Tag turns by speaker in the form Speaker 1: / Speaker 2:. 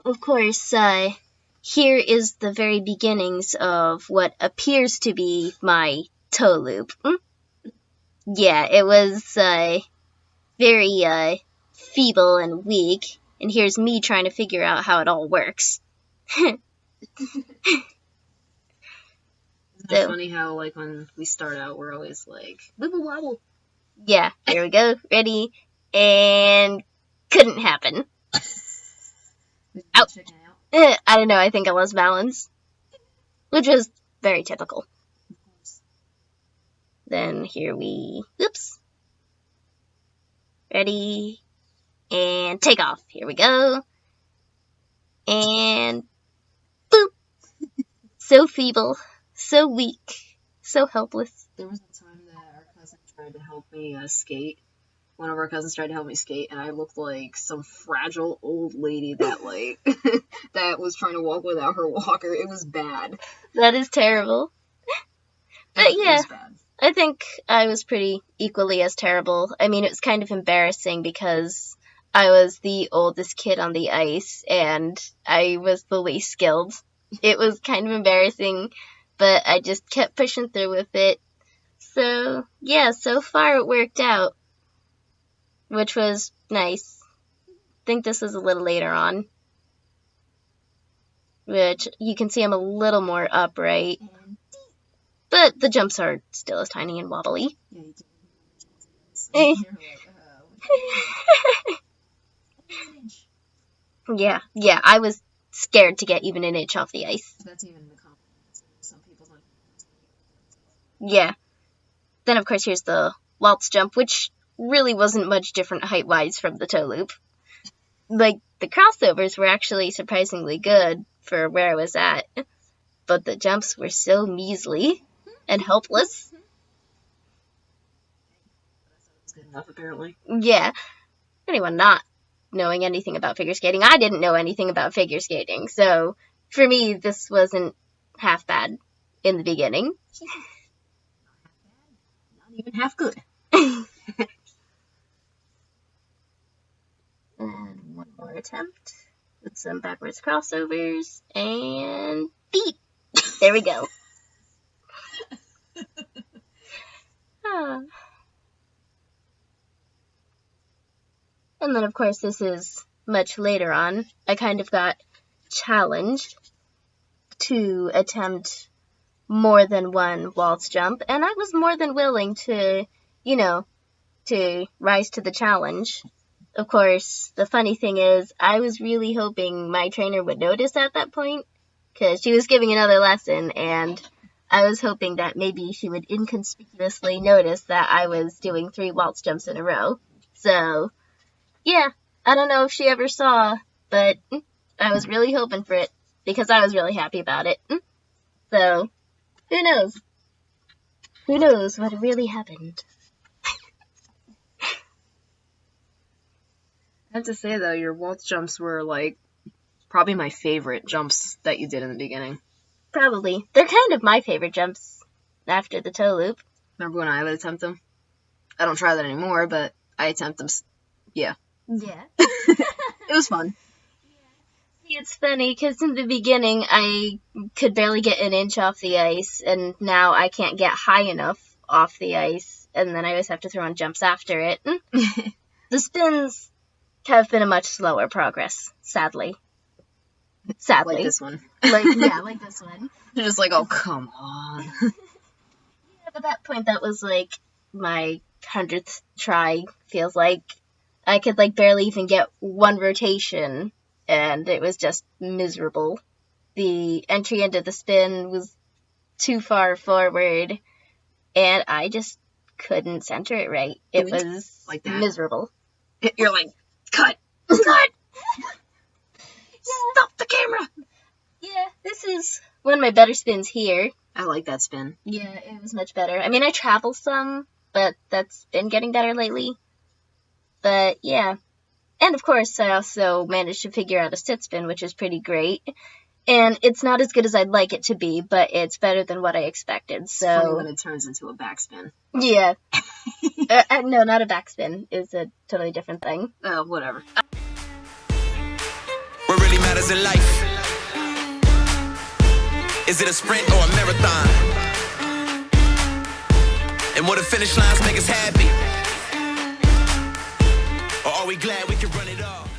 Speaker 1: of course, here is the very beginnings of what appears to be my toe loop. Yeah, it was very feeble and weak, and here's me trying to figure out how it all works.
Speaker 2: Isn't it funny how, like, when we start out, we're always like, wibble wobble.
Speaker 1: Yeah, here we go. Ready, and couldn't happen. Out. I don't know, I think I lost balance. Which was very typical. Then here we... Oops. Ready, and take off. Here we go. And... boop. So feeble. So weak. So helpless.
Speaker 2: There was a time that our cousin tried to help me skate. One of our cousins tried to help me skate, and I looked like some fragile old lady that, like, that was trying to walk without her walker. It was bad.
Speaker 1: That is terrible. But yeah,
Speaker 2: it was bad.
Speaker 1: I think I was pretty equally as terrible. I mean, it was kind of embarrassing because I was the oldest kid on the ice, and I was the least skilled. It was kind of embarrassing, but I just kept pushing through with it. So, yeah, so far it worked out. Which was nice. I think this is a little later on. Which, you can see I'm a little more upright. But the jumps are still as tiny and wobbly. Yeah, I was scared to get even an inch off the ice.
Speaker 2: That's even the compliment. Some people like...
Speaker 1: Yeah. Then, of course, here's the waltz jump, which really wasn't much different height-wise from the toe loop. Like, the crossovers were actually surprisingly good for where I was at, but the jumps were so measly and helpless.
Speaker 2: That's good enough, apparently.
Speaker 1: Yeah. Anyone not knowing anything about figure skating, I didn't know anything about figure skating, so for me, this wasn't half bad in the beginning.
Speaker 2: Not even half good.
Speaker 1: And one more attempt with some backwards crossovers, and beat! There we go. And then, of course, this is much later on. I kind of got challenged to attempt more than one waltz jump, and I was more than willing to, to rise to the challenge. Of course, the funny thing is, I was really hoping my trainer would notice at that point, because she was giving another lesson, and I was hoping that maybe she would inconspicuously notice that I was doing 3 waltz jumps in a row. So, yeah, I don't know if she ever saw, but I was really hoping for it, because I was really happy about it. So, who knows? Who knows what really happened?
Speaker 2: I have to say, though, your waltz jumps were, like, probably my favorite jumps that you did in the beginning.
Speaker 1: Probably. They're kind of my favorite jumps after the toe loop.
Speaker 2: Remember when I would attempt them? I don't try that anymore, but I attempt them. Yeah.
Speaker 1: Yeah.
Speaker 2: It was fun.
Speaker 1: See, it's funny, because in the beginning, I could barely get an inch off the ice, and now I can't get high enough off the ice, and then I always have to throw on jumps after it. The spins have been a much slower progress, sadly. Sadly.
Speaker 2: Like this one.
Speaker 1: Like this one.
Speaker 2: You're just like, oh, come on.
Speaker 1: Yeah, at that point, that was, like, my 100th try, feels like. I could, like, barely even get one rotation, and it was just miserable. The entry into the spin was too far forward, and I just couldn't center it right. It was
Speaker 2: like that.
Speaker 1: Miserable.
Speaker 2: You're like, cut! Cut! Stop the camera!
Speaker 1: Yeah, this is one of my better spins here.
Speaker 2: I like that spin.
Speaker 1: Yeah, it was much better. I mean, I travel some, but that's been getting better lately. But, yeah. And, of course, I also managed to figure out a sit spin, which is pretty great. And it's not as good as I'd like it to be, but it's better than what I expected, so...
Speaker 2: It's funny when it turns into a backspin.
Speaker 1: Yeah. No, not a backspin. It's a totally different thing.
Speaker 2: Oh, whatever.
Speaker 3: What really matters matters in life? Is it a sprint or a marathon? And will the finish lines make us happy? Or are we glad we can run it all?